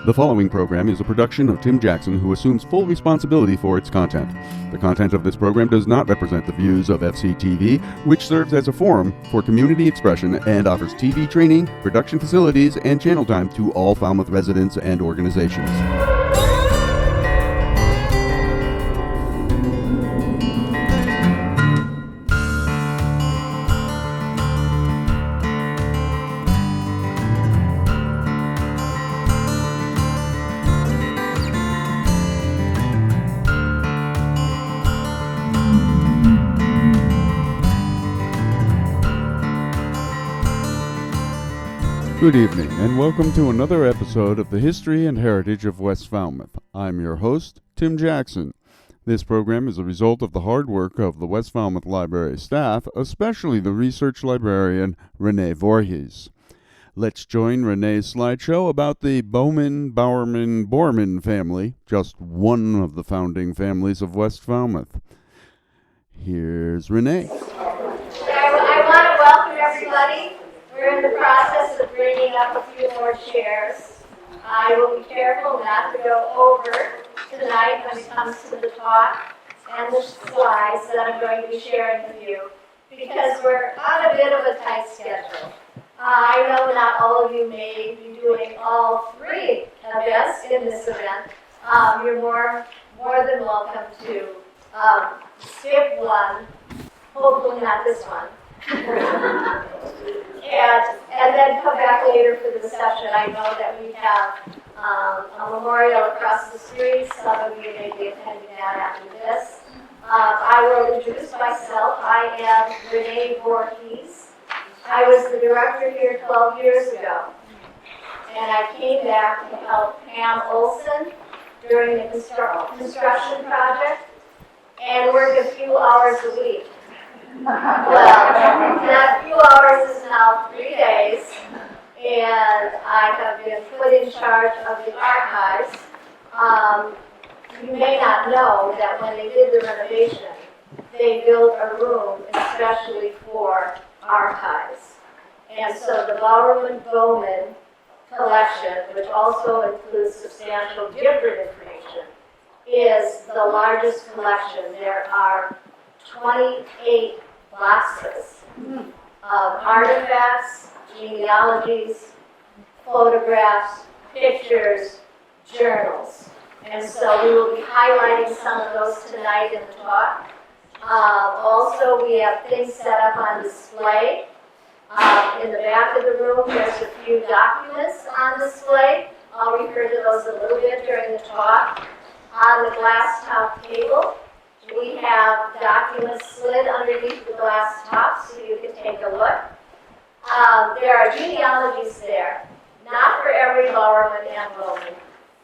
The following program is a production of Tim Jackson, who assumes full responsibility for its content. The content of this program does not represent the views of FCTV, which serves as a forum for community expression and offers TV training, production facilities, and channel time to all Falmouth residents and organizations. Good evening, and welcome to another episode of the History and Heritage of West Falmouth. I'm your host, Tim Jackson. This program is a result of the hard work of the West Falmouth Library staff, especially the research librarian, Renee Voorhees. Let's join Renee's slideshow about the Bowman, Bowerman, Bourman family, just one of the founding families of West Falmouth. Here's Renee. I want to welcome everybody. We're in the process of bringing up a few more chairs. I will be careful not to go over tonight when it comes to the talk and the slides that I'm going to be sharing with you, because we're on a bit of a tight schedule. I know not all of you may be doing all three events in this event. You're more than welcome to skip one, hopefully not this one. And then come back later for the reception. I know that we have a memorial across the street. Some of you may be attending that after this. I will introduce myself. I am Renee Voorhees. I was the director here 12 years ago. And I came back to help Pam Olson during the construction project and worked a few hours a week. Well, that few hours is now 3 days, and I have been put in charge of the archives. You may not know that when they did the renovation, they built a room especially for archives. And so the Bowerman Bowman collection, which also includes substantial different information, is the largest collection. There are 28 boxes of artifacts, genealogies, photographs, pictures, journals. And so we will be highlighting some of those tonight in the talk. Also, we have things set up on display. In the back of the room, there's a few documents on display. I'll refer to those a little bit during the talk. On the glass top table, we have documents slid underneath the glass top so you can take a look. There are genealogies there, not for every Bowerman and Bowman,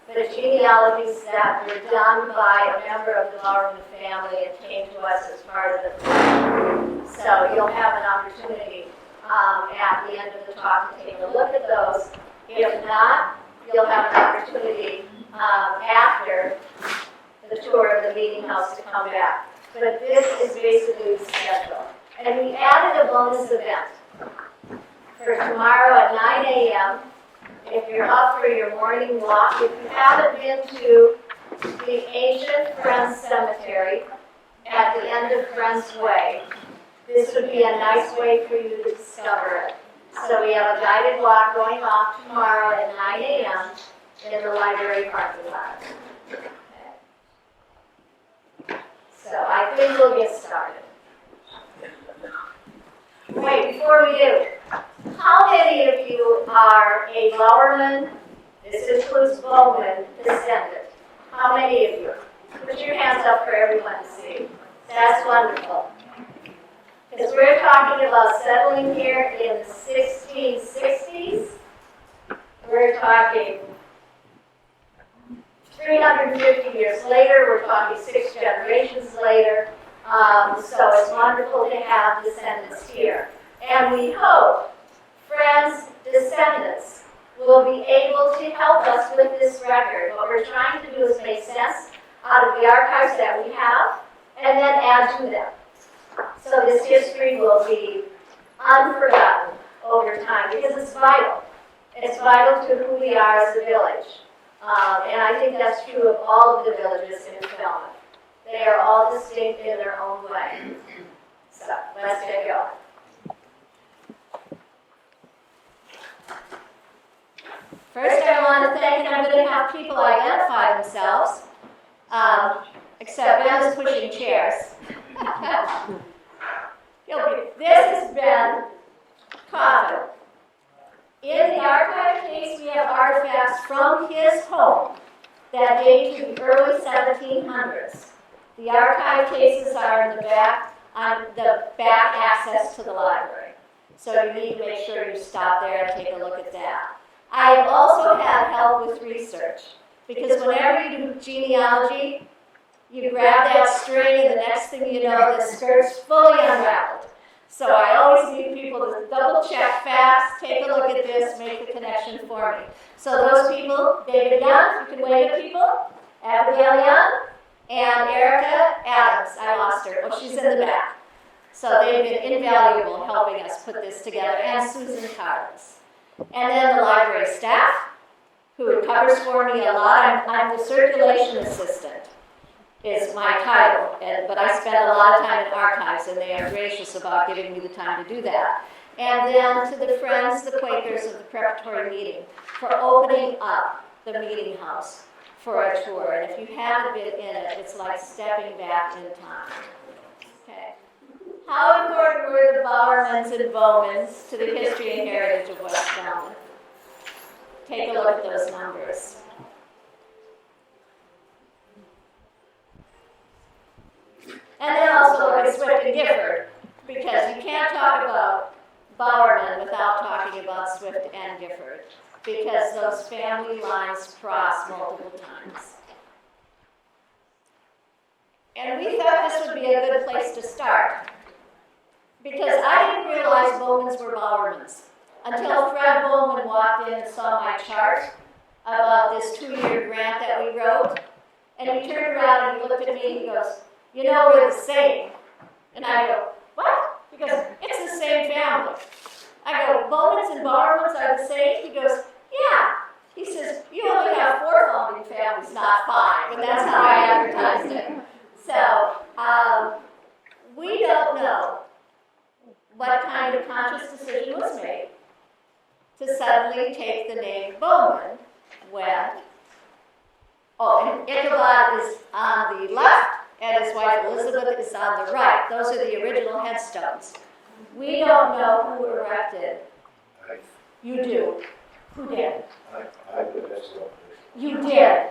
but genealogies that were done by a member of the Bowerman family and came to us as part of the family. So you'll have an opportunity at the end of the talk to take a look at those. If not, you'll have an opportunity after the tour of the meeting house to come back. But this is basically the schedule. And we added a bonus event for tomorrow at 9 a.m. If you're up for your morning walk, if you haven't been to the ancient Friends Cemetery at the end of Friends Way, this would be a nice way for you to discover it. So we have a guided walk going off tomorrow at 9 a.m. in the library parking lot. So I think we'll get started. Wait, before we do, how many of you are a Bowerman, this includes Bowman, descendant? How many of you? Put your hands up for everyone to see. That's wonderful. Because we're talking about settling here in the 1660s. We're talking 350 years later, we're talking 6 generations later, so it's wonderful to have descendants here. And we hope Friends' descendants will be able to help us with this record. What we're trying to do is make sense out of the archives that we have, and then add to them. So this history will be unforgotten over time, because it's vital. It's vital to who we are as a village. And I think that's true of all of the villages in Falmouth. They are all distinct in their own way. So let's get going. First, I want to thank, and I'm going to have people identify themselves, except Ben is pushing chairs. This has been Coffin. In the archive case, we have artifacts from his home that date to the early 1700s. The archive cases are in the back, on the back access to the library. So you need to make sure you stop there and take a look at that. I have also had help with research, because whenever you do genealogy, you grab that string and the next thing you know, the skirt's fully unraveled. So I always need people to double check facts, take a look at this, make the connection for me. So those people, David Young, you can wave at people, Abigail Young, and Erica Adams. I lost her. Oh, she's in the back. So they've been invaluable helping us put this together, and Susan Carnes. And then the library staff, who covers for me a lot. I'm the circulation assistant, is my title, but I spend a lot of time in archives, and they are gracious about giving me the time to do that. And then to the friends, the Quakers of the preparatory meeting, for opening up the meeting house for a tour. And if you haven't been in it, it's like stepping back in time. Okay. How important were the Bowermans and Bowmans to the history and heritage of West Falmouth? Take a look at those numbers. And then also look at Swift and Gifford, because you can't talk about Bowerman without talking about Swift and Gifford, because those family lines cross multiple times. And we thought this would be a good place to start, because I didn't realize Bowmans were Bowermans until Fred Bowman walked in and saw my chart about this 2-year grant that we wrote, and he turned around and he looked at me and he goes, "You know, we're the same." And I go, "What?" He goes, "It's the same family." I go, "Bowmans and Bowermans are the same?" He goes, "Yeah." He says, "You only have 4 founding families, not 5. And that's how I advertised it. So, we don't know what kind of conscious decision was made to suddenly take the name Bowman when, and Ichabod is on the left, and his wife Elizabeth is on the right. Those are the original headstones. We don't know who erected. You do. Who did? I did that stuff. You did.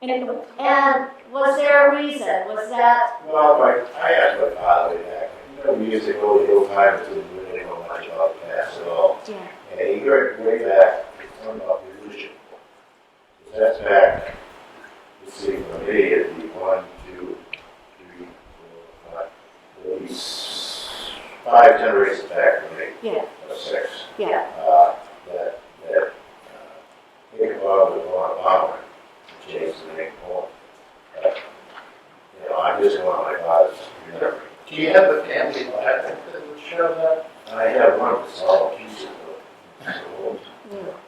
And was there a reason? Was that? Well, I asked my father back. We used to go to Hill Time to really know much about the past at all. Yeah. And he heard way back, he's talking about illusion. That's back, let's see, for me, it'd be 1, 2, 3, 4, 5, at least 5 generations back for me. Yeah. Or 6. Yeah. That Ichabod was on a bomber. Changed the name home. I just want my father's memory. Do you have a family Bible that would show that? I have one of the small pieces of it.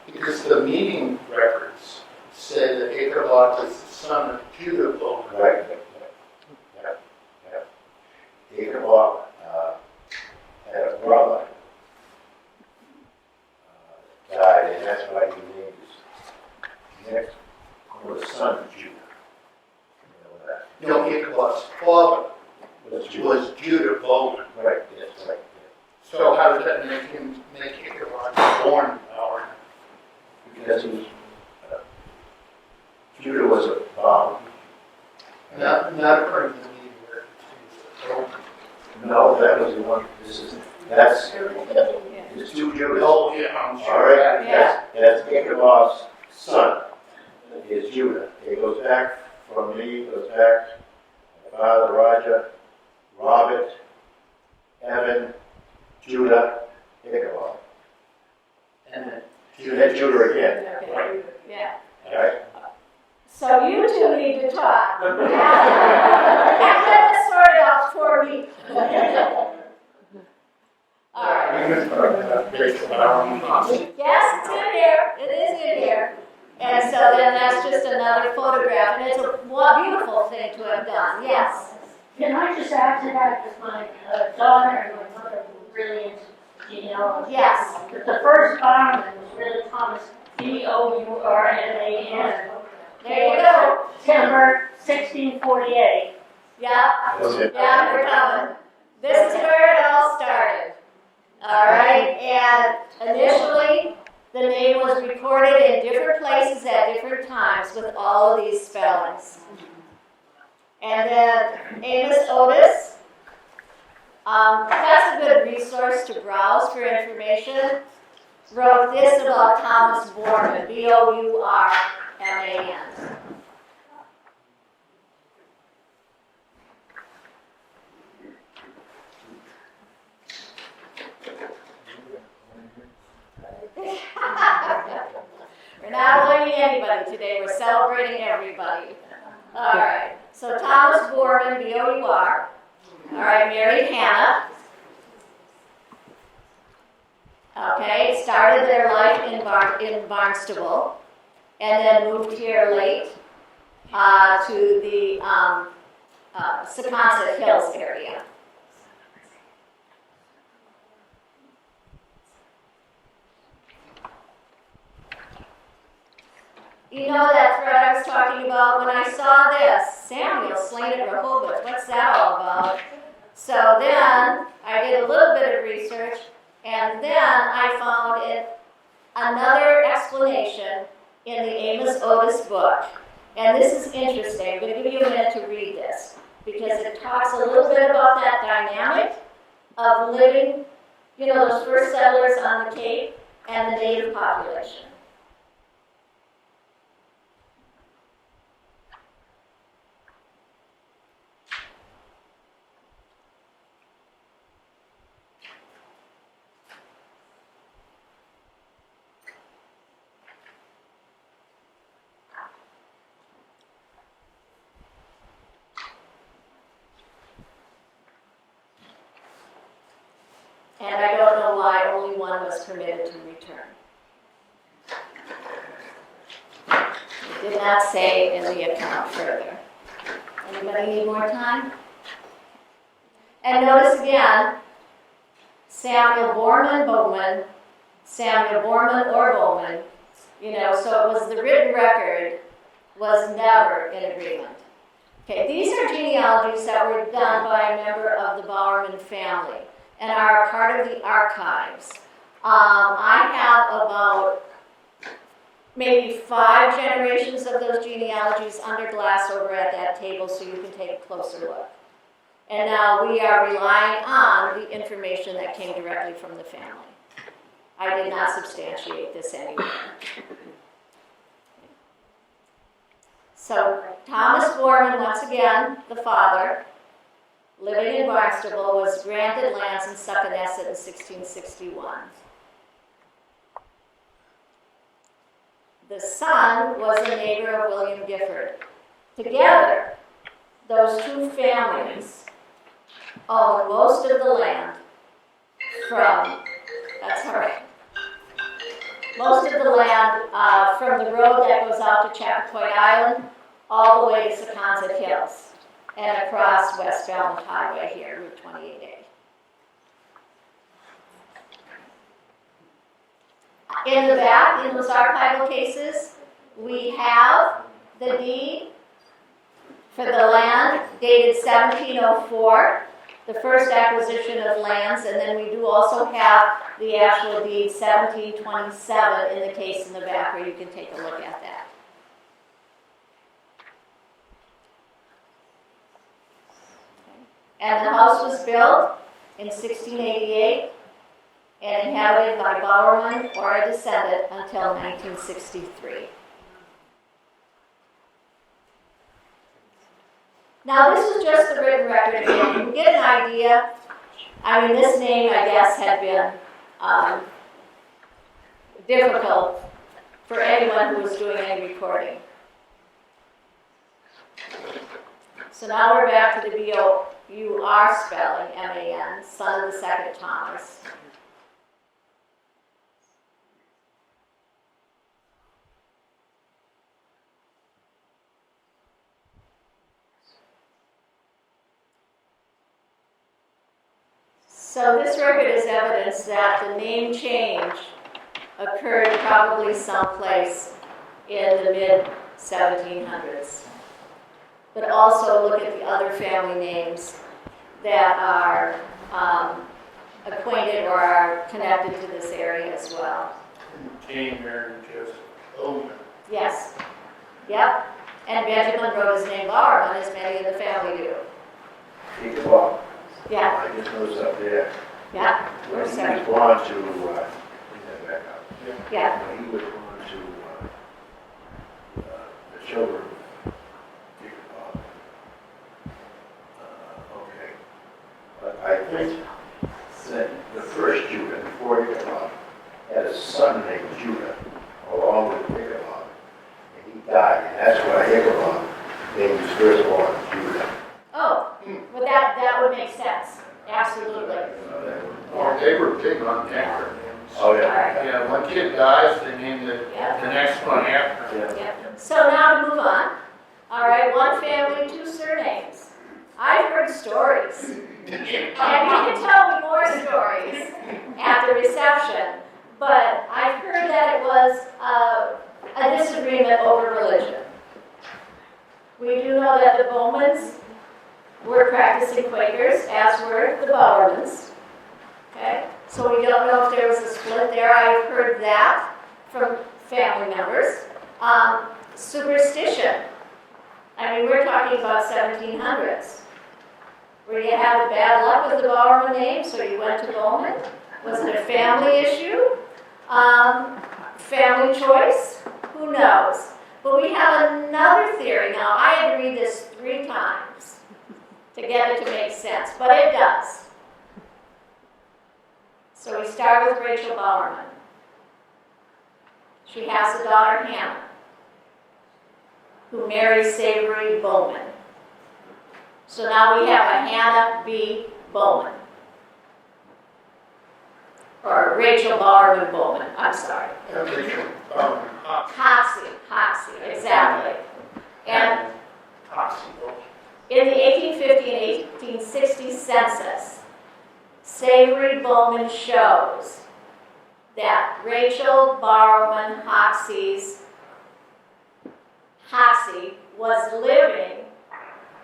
Because the meeting records say that Ichabod was the son of Judah Bowman. Right. Yeah. Ichabod had a brother died, and that's why he named his next or the son of Judah. You know that. No, Ichabod's father Was Judah. was Judah Bowman. Right, yes, right. So how does that make Ichabod born Bowerman? Because he was, Judah was a bomb. Not according to the meeting records. He was a Bowman. No, that was the one, that's, it's 2 Judas. Oh, yeah, I'm All sorry. right, Yeah. that's Ichabod's son, is Judah. It goes back from me, it goes back, my father, Roger, Robert, Evan, Judah, Ichabod. And then Judah again. Okay. Yeah. All right? So you two need to talk. And let us sort it out for me. All right. we can talk about Ichabod. Yes, it's in here. It is in here. And so then that's just another photograph, and it's a beautiful thing to have done, yes. Can I just add to that, because my daughter and my mother were really into genealogy. Yes. But the first Bowerman was really Thomas, Bourman. There you go. September 1648. Yeah, That's it. yeah, we're coming. This is where it all started. All right, and initially, the name was recorded in different places at different times with all of these spellings. And then Amos Otis, that's a good resource to browse for information, wrote this about Thomas Bourman, Bourman. We're not blaming anybody today, we're celebrating everybody. All right, so Thomas Bourman, B-O-U-R. All right, married Hannah. Okay, started their life in Barnstable, and then moved here late to the Secaucet Hills area. You know that thread I was talking about? When I saw this, Samuel slain at Rehoboth, what's that all about? So then I did a little bit of research, and then I found another explanation in the Amos Otis book. And this is interesting. I'm going to give you a minute to read this, because it talks a little bit about that dynamic of living, you know, those first settlers on the Cape and the native population. And I don't know why only one was permitted to return. It did not say in the account further. Anybody need more time? And notice again, Samuel Bourman, Bowman, Samuel Bourman or Bowman, you know, so it was the written record was never in agreement. Okay, these are genealogies that were done by a member of the Bowerman family and are part of the archives. I have about maybe 5 generations of those genealogies under glass over at that table so you can take a closer look. And now we are relying on the information that came directly from the family. I did not substantiate this anywhere. So Thomas Bourman, once again, the father, living in Barnstable, was granted lands in Secaucet in 1661. The son was a neighbor of William Gifford. Together, those two families owned most of the land from, that's all right, most of the land from the road that goes out to Chappaquiddick Island all the way to Secaucet Hills and across West Falmouth Highway here, Route 28A. In the back, in those archival cases, we have the deed for the land dated 1704, the first acquisition of lands, and then we do also have the actual deed 1727 in the case in the back where you can take a look at that. And the house was built in 1688 and inhabited by Bowerman or a descendant until 1963. Now this is just the written record again. You can get an idea. I mean, this name, I guess, had been difficult for anyone who was doing any recording. So now we're back to the B-O-U-R spelling, M-A-N, son of the second Thomas. So this record is evidence that the name change occurred probably someplace in the mid-1700s. But also look at the other family names that are acquainted or are connected to this area as well. Jane married Joseph Bowman. Yes. Yep. And Benjamin wrote his name Bowerman, as many in the family do. Take a walk. Yeah. I just noticed up there. Yeah. When We're he sorry. was born to, bring that back up. Yeah. When he was born to the children of Ichabod. Okay. But I think that the first Judah, before Ichabod, had a son named Judah, along with Ichabod. And he died, and that's why Ichabod named his firstborn Judah. Oh, well that would make sense. Absolutely. Oh, they were big on acronyms. Oh, All yeah. right. Yeah, one kid dies, they name the Yeah. next one after. Yeah. Yep. So now to move on. All right, one family, two surnames. I've heard stories. And you can tell me more stories at the reception. But I've heard that it was a disagreement over religion. We do know that the Bowmans were practicing Quakers, as were the Bowermans. Okay? So we don't know if there was a split there. I've heard that from family members. Superstition. I mean, we're talking about 1700s. Were you having bad luck with the Bowerman name, so you went to Bowman? Was it a family issue? Family choice? Who knows? But we have another theory. Now, I had to read this 3 times to get it to make sense, but it does. So we start with Rachel Bowerman. She has a daughter, Hannah, who marries Savory Bowman. So now we have a Hannah B. Bowman. Or Rachel Bowerman Bowman, I'm sorry. Hoxie, exactly. And in the 1850 and 1860 census, Savory Bowman shows that Rachel Bowerman Hoxie was living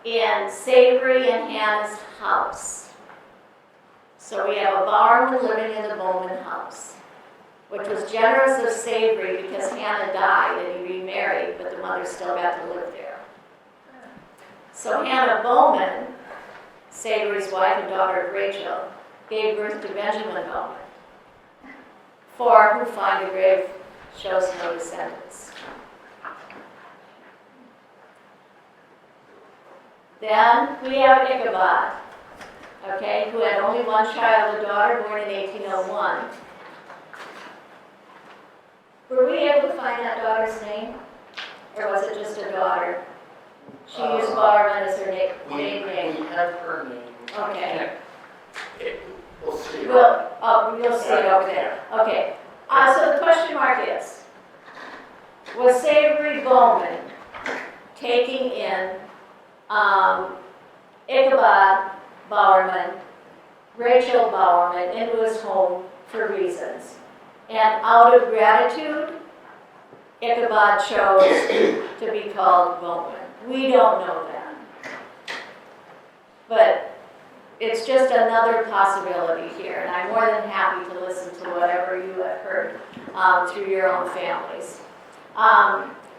in Savory and Hannah's house. So we have a Bowerman living in the Bowman house, which was generous of Savory because Hannah died and he remarried, but the mother still got to live there. So Hannah Bowman, Savory's wife and daughter of Rachel, gave birth to Benjamin Bowman, for who find a grave shows no descendants. Then we have Ichabod, okay, who had only one child, a daughter, born in 1801. Were we able to find that daughter's name? Or was it just a daughter? She used Bowerman as her name. We have her name. Okay. We'll see. You'll see it over there. Okay. So the question mark is, was Savory Bowman taking in Ichabod Bowerman, Rachel Bowerman into his home for reasons? And out of gratitude, Ichabod chose to be called Bowman. We don't know that. But it's just another possibility here, and I'm more than happy to listen to whatever you have heard through your own families.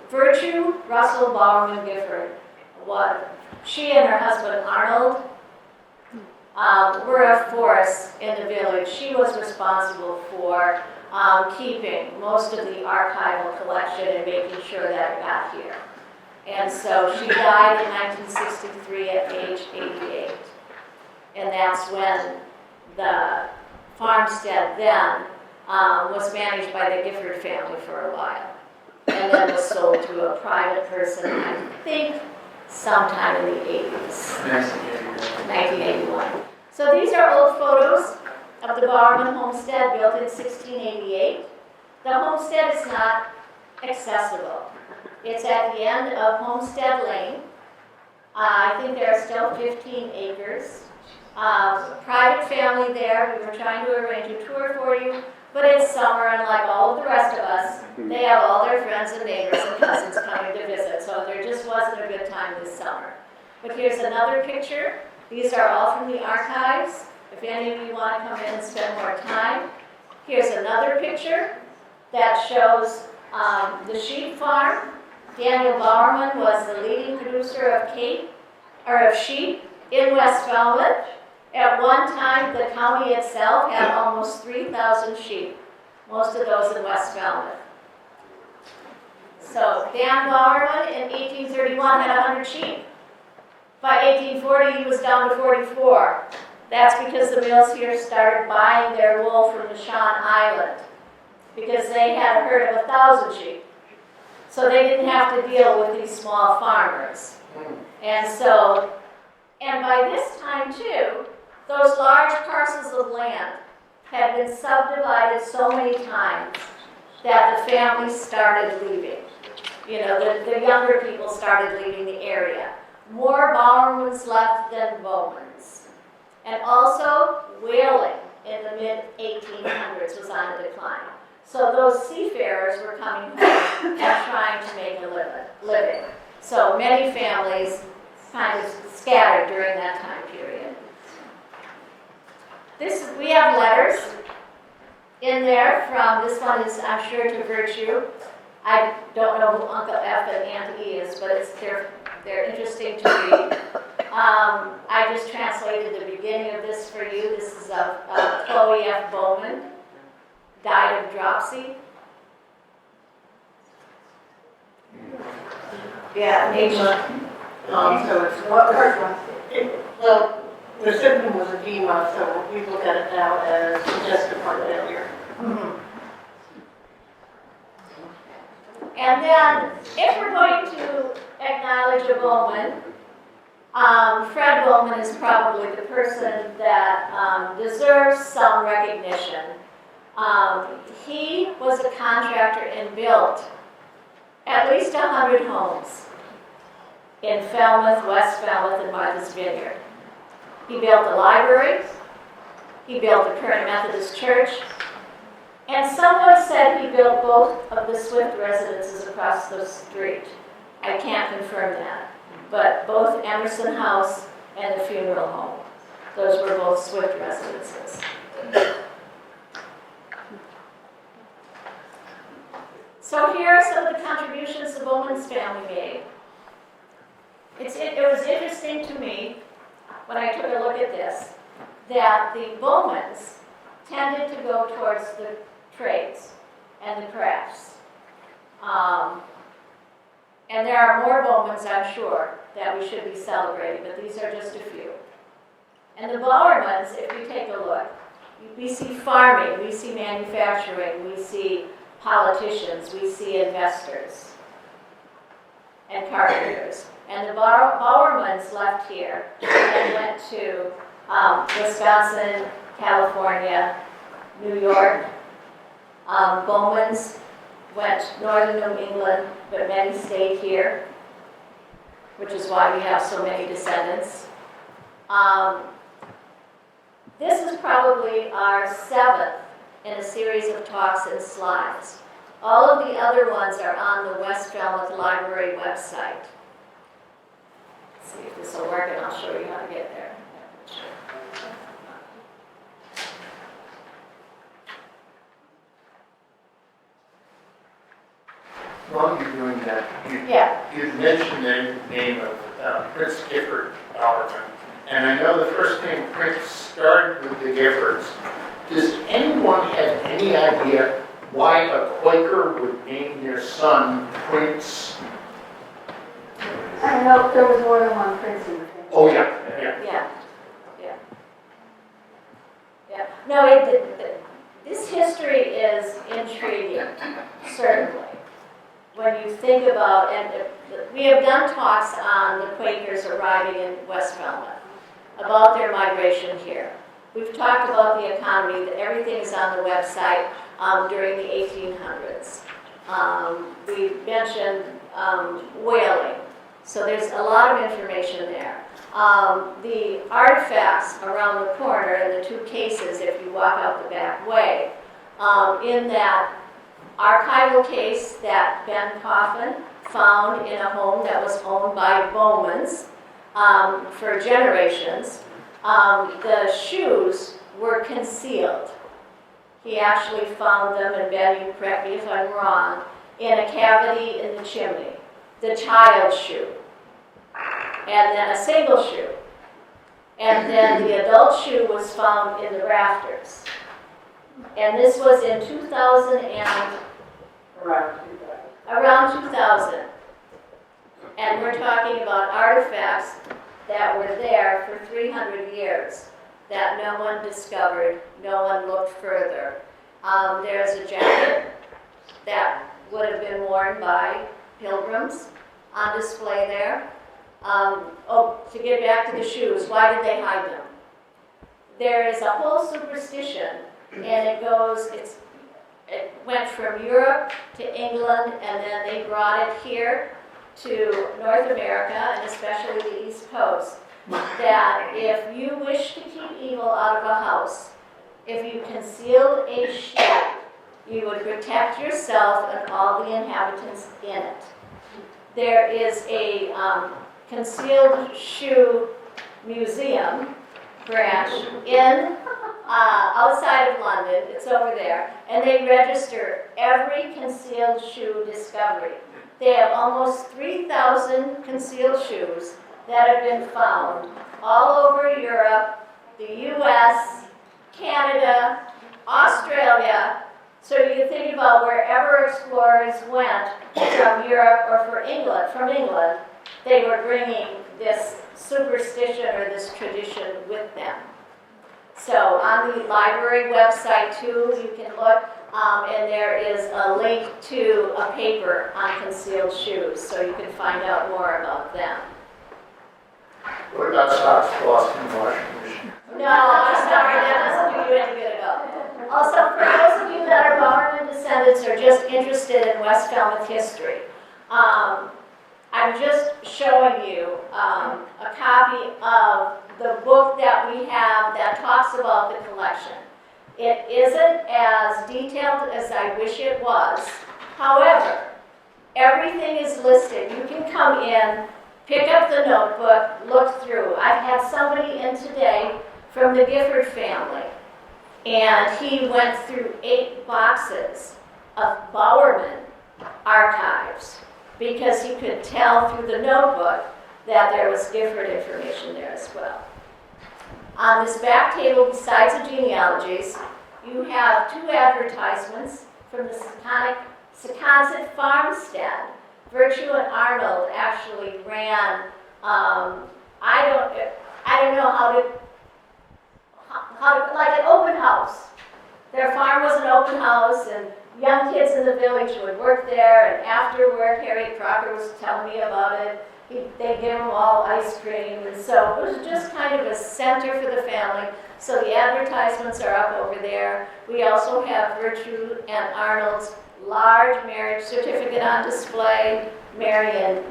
Virtue Russell Bowerman Gifford, she and her husband Arnold were a force in the village. She was responsible for keeping most of the archival collection and making sure that it got here. And so she died in 1963 at age 88. And that's when the farmstead then was managed by the Gifford family for a while. And then was sold to a private person, I think, sometime in the 80s. 1981. So these are old photos of the Bowerman homestead built in 1688. The homestead is not accessible. It's at the end of Homestead Lane. I think there are still 15 acres Private family there. We were trying to arrange a tour for you, but it's summer, and like all of the rest of us, they have all their friends and neighbors and cousins coming to visit, so there just wasn't a good time this summer. But here's another picture. These are all from the archives. If any of you want to come in and spend more time. Here's another picture that shows the sheep farm. Daniel Bowerman was the leading producer of sheep in West Falmouth. At one time, the county itself had almost 3,000 sheep, most of those in West Falmouth. So Dan Bowerman in 1831 had 100 sheep. By 1840, he was down to 44. That's because the mills here started buying their wool from Nishan Island, because they had a herd of 1,000 sheep. So they didn't have to deal with these small farmers. And by this time too, those large parcels of land had been subdivided so many times that the families started leaving. You know, the younger people started leaving the area. More Bowermans left than Bowmans. And also, whaling in the mid-1800s was on a decline. So those seafarers were coming home and trying to make a living. So many families kind of scattered during that time period. We have letters in there from, this one is, I'm sure, to Virtue. I don't know who Uncle F and Aunt E is, but they're interesting to read. I just translated the beginning of this for you. This is of Chloe F. Bowman, died of dropsy. Yeah, So it's what well, the symptom was edema, so we look at it now as congestive heart failure. Mm-hmm. And then, if we're going to acknowledge a Bowman, Fred Bowman is probably the person that deserves some recognition. He was a contractor and built at least 100 homes in Falmouth, West Falmouth, and Martha's Vineyard. He built the library. He built the current Methodist Church. And someone said he built both of the Swift residences across the street. I can't confirm that. But both Emerson House and the funeral home, those were both Swift residences. So here are some of the contributions the Bowman's family made. It was interesting to me, when I took a look at this, that the Bowmans tended to go towards the trades and the crafts. And there are more Bowmans, I'm sure, that we should be celebrating, but these are just a few. And the Bowermans, if you take a look, we see farming, we see manufacturing, we see politicians, we see investors and carpenters. And the Bowermans left here and went to Wisconsin, California, New York. Bowmans went northern New England, but many stayed here, which is why we have so many descendants. This is probably our 7th in a series of talks and slides. All of the other ones are on the West Falmouth Library website. Let's see if this will work, and I'll show you how to get there. While you're doing that, you mentioned the name of Prince Gifford Bowerman. And I know the first name Prince started with the Giffords. Does anyone have any idea why a Quaker would name their son Prince? I don't know if there was more than one prince in the family. Oh, yeah. No, this history is intriguing, certainly. When you think about, and we have done talks on the Quakers arriving in West Falmouth, about their migration here. We've talked about the economy, that everything is on the website during the 1800s. We mentioned whaling, so there's a lot of information there. the artifacts around the corner and the two cases if you walk out the back way. In that archival case that Ben Coffin found in a home that was owned by Bowmans for generations, the shoes were concealed. He actually found them, and Ben, you correct me if I'm wrong, in a cavity in the chimney. The child's shoe, and then a single shoe, and then the adult shoe was found in the rafters. And this was in 2000 and around 2000. And we're talking about artifacts that were there for 300 years that no one discovered, no one looked further. There's a jacket that would have been worn by pilgrims on display there. To get back to the shoes, why did they hide them? There is a whole superstition, and it went from Europe to England, and then they brought it here to North America, and especially the East Coast, that if you wish to keep evil out of a house, if you concealed a shoe, you would protect yourself and all the inhabitants in it. There is a concealed shoe museum branch in outside of London. It's over there, and they register every concealed shoe discovery. They have almost 3,000 concealed shoes that have been found all over Europe, the U.S., Canada, Australia. So you can think about wherever explorers went from Europe or from England, they were bringing this superstition or this tradition with them. So on the library website too, you can look, and there is a link to a paper on concealed shoes, so you can find out more about them. What about socks, Boston washing machine? No, I'm sorry, that doesn't do you any good at all. Also, for those of you that are Bowerman descendants or just interested in West Falmouth history, I'm just showing you a copy of the book that we have that talks about the collection. It isn't as detailed as I wish it was. However, everything is listed. You can come in, pick up the notebook, look through. I've had somebody in today from the Gifford family, and he went through 8 boxes of Bowerman archives because he could tell through the notebook that there was Gifford information there as well. On this back table, besides the genealogies, you have 2 advertisements from the Secaucet farmstead. Virtue and Arnold actually ran, I don't know how to, like an open house. Their farm was an open house, and young kids in the village would work there, and after work, Harriet Crocker was telling me about it. They gave them all ice cream, and so it was just kind of a center for the family. So the advertisements are up over there. We also have Virtue and Arnold's large marriage certificate on display. Mary and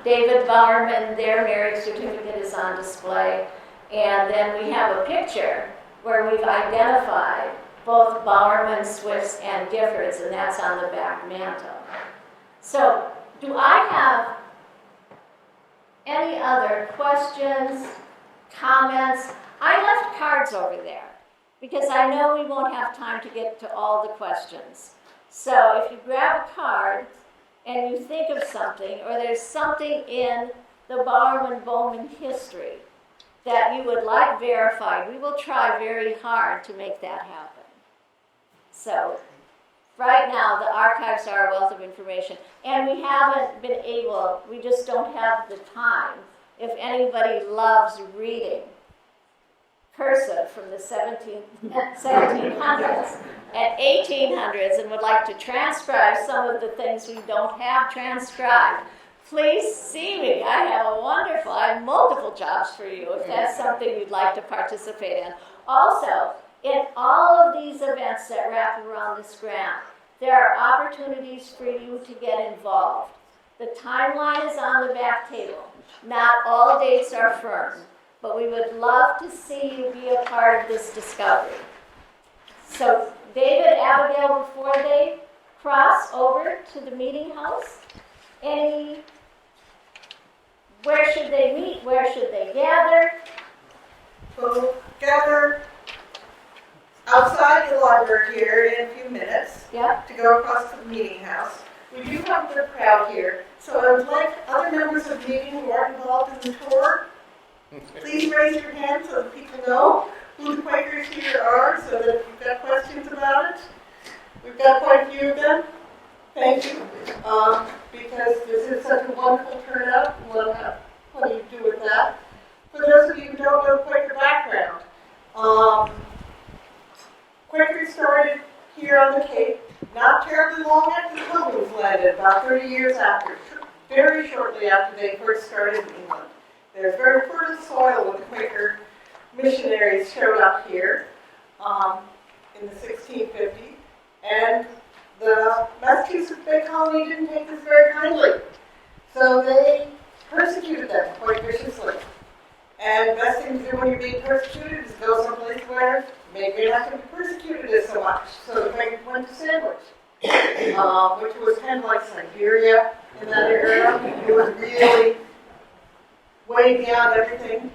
David Bowerman, their marriage certificate is on display. And then we have a picture where we've identified both Bowerman, Swifts, and Giffords, and that's on the back mantle. So do I have any other questions, comments? I left cards over there because I know we won't have time to get to all the questions. So if you grab a card and you think of something, or there's something in the Bowerman-Bowman history that you would like verified, we will try very hard to make that happen. So right now, the archives are a wealth of information, and we haven't been able, we just don't have the time. If anybody loves reading cursive from the 1700s and 1800s and would like to transcribe some of the things we don't have transcribed, please see me. I have multiple jobs for you if that's something you'd like to participate in. Also, in all of these events that wrap around this grant, there are opportunities for you to get involved. The timeline is on the back table. Not all dates are firm, but we would love to see you be a part of this discovery. So David, Abigail, before they cross over to the meeting house, where should they meet? Where should they gather? We'll gather outside the library here in a few minutes Yep. to go across to the meeting house. We do have a good crowd here, so I would like other members of the meeting who aren't involved in the tour, please raise your hand so that people know who the Quakers here are, so that if you've got questions about it. We've got quite a few of them. Thank you, because this is such a wonderful turnout, and we'll have plenty to do with that. For those of you who don't know the Quaker background, Quakers started here on the Cape not terribly long after the Pilgrims landed, about 30 years after, very shortly after they first started in England. There's very fertile soil when the Quaker missionaries showed up here in the 1650s, and the Massachusetts Bay Colony didn't take this very kindly. So they persecuted them quite viciously. And the best thing to do when you're being persecuted is go someplace where maybe you're not going to be persecuted as so much. So the Quakers went to Sandwich, which was kind of like Siberia in that area. It was really way beyond everything.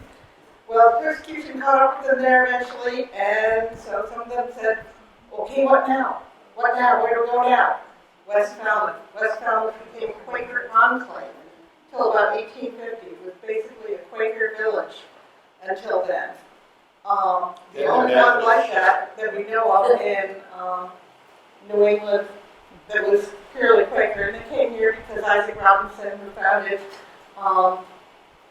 Well, persecution caught up with them there eventually, and so some of them said, okay, what now? What now? Where do we go now? West Falmouth. West Falmouth became a Quaker enclave until about 1850. It was basically a Quaker village until then. The only one like that we know of in New England that was purely Quaker, and they came here because Isaac Robinson, who founded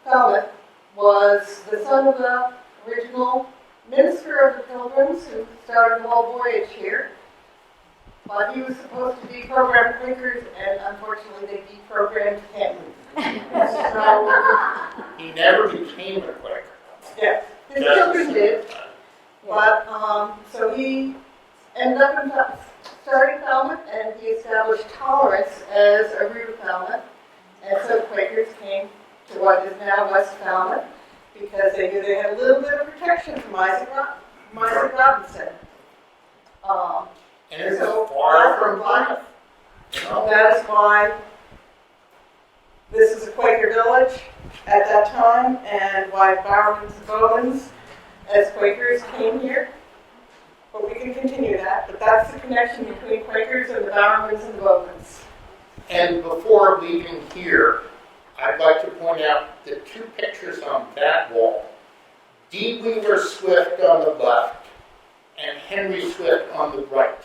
Falmouth, was the son of the original minister of the Pilgrims who started the whole voyage here. But he was supposed to deprogram Quakers, and unfortunately they deprogrammed him. So, He never became a Quaker. yeah, his children did. But, so he ended up starting Falmouth, and he established tolerance as a root of Falmouth. And so Quakers came to what is now West Falmouth, because they knew they had a little bit of protection from Isaac Robinson. And it's so far from Plymouth. That is why this is a Quaker village at that time, and why Bowermans and Bowmans as Quakers came here. But we can continue that, but that's the connection between Quakers and the Bowermans and the Bowmans. And before leaving here, I'd like to point out the two pictures on that wall. D. Weaver Swift on the left and Henry Swift on the right.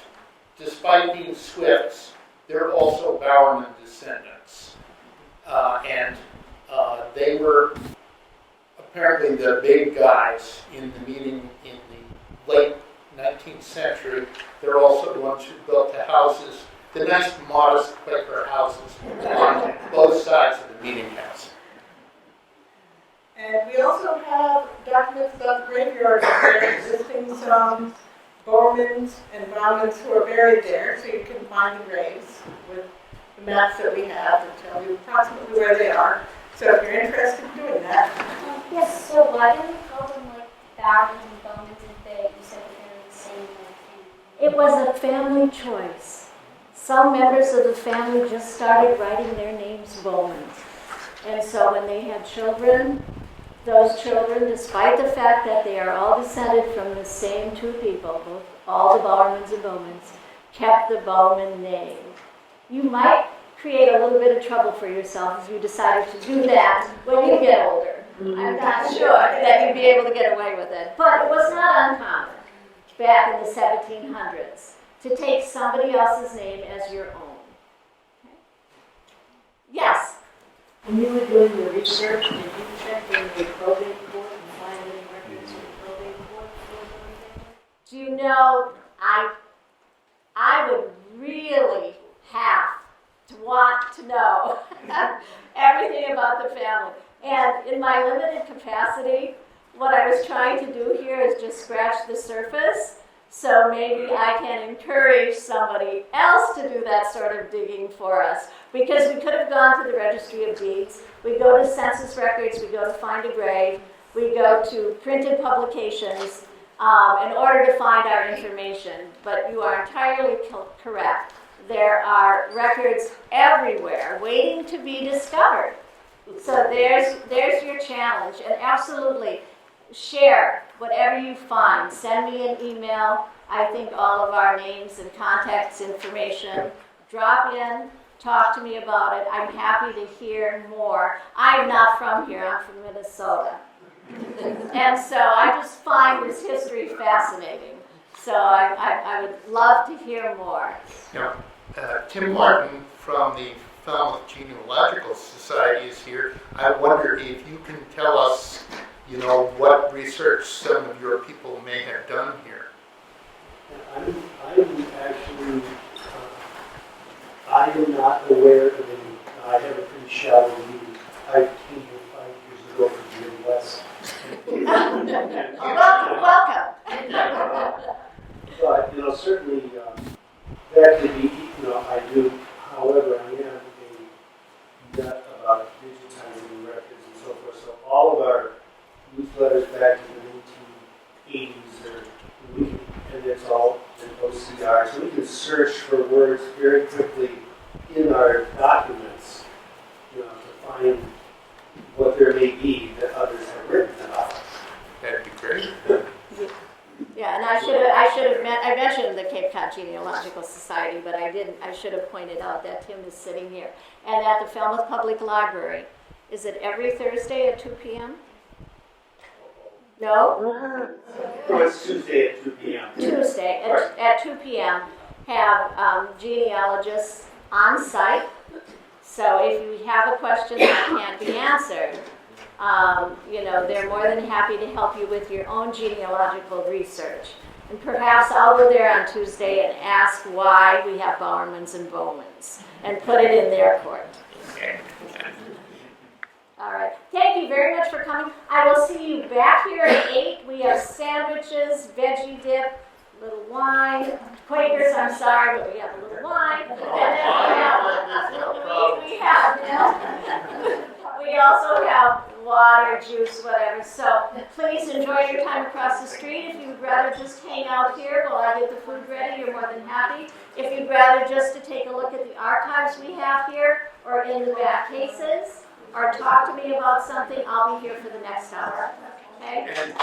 Despite being Swifts, they're also Bowerman descendants. And they were apparently the big guys in the meeting in the late 19th century. They're also the ones who built the houses, the nice modest Quaker houses on both sides of the meeting house. And we also have documents about the graveyard there, existing some Bowermans and Bowmans who are buried there, so you can find the graves with the maps that we have that tell you approximately where they are. So if you're interested in doing that. Yes, so why do we call them like Bowermans and Bowmans if you said that they're the same family? It was a family choice. Some members of the family just started writing their names Bowman. And so when they had children, those children, despite the fact that they are all descended from the same two people, both all the Bowermans and Bowmans, kept the Bowman name. You might create a little bit of trouble for yourself if you decided to do that when you get older. I'm not sure that you'd be able to get away with it. But it was not uncommon back in the 1700s to take somebody else's name as your own. Okay? Yes? When you were doing your research, did you check in the probate court and find any records in the probate court for the family? Do you know, I would really have to want to know everything about the family. And in my limited capacity, what I was trying to do here is just scratch the surface. So maybe I can encourage somebody else to do that sort of digging for us. because we could have gone to the Registry of Deeds. We go to census records, we go to Find a Grave, we go to printed publications in order to find our information. But you are entirely correct. There are records everywhere waiting to be discovered. So there's your challenge. And absolutely, share whatever you find. Send me an email. I think all of our names and contacts information. Drop in, talk to me about it. I'm happy to hear more. I'm not from here, I'm from Minnesota. And so I just find this history fascinating. So I would love to hear more. Yeah. Tim Martin from the Falmouth Genealogical Society is here. I wonder if you can tell us, what research some of your people may have done here. I'm actually, I am not aware of any. I have a pretty shallow view. I came here 5 years ago from the Midwest. Welcome. But, certainly that could be, I do. However, I am a nut about digitizing records and so forth. So all of our newsletters back in the 1980s, and it's all in OCR. So we can search for words very quickly in our documents, to find what there may be that others have written about. That'd be great. Yeah, and I mentioned the Cape Cod Genealogical Society, but I didn't. I should have pointed out that Tim is sitting here. And at the Falmouth Public Library, is it every Thursday at 2 p.m.? No? So it's Tuesday at 2 p.m. Tuesday at 2 p.m. have genealogists on site. So if you have a question that can't be answered, they're more than happy to help you with your own genealogical research. And perhaps I'll go there on Tuesday and ask why we have Bowermans and Bowmans and put it in their court. All right. Thank you very much for coming. I will see you back here at 8. We have sandwiches, veggie dip, little wine. Quakers, I'm sorry, but we have a little wine. And then we also have water, juice, whatever. So please enjoy your time across the street. If you would rather just hang out here while I get the food ready, you're more than happy. If you'd rather just to take a look at the archives we have here or in the back cases, or talk to me about something, I'll be here for the next hour. Okay? And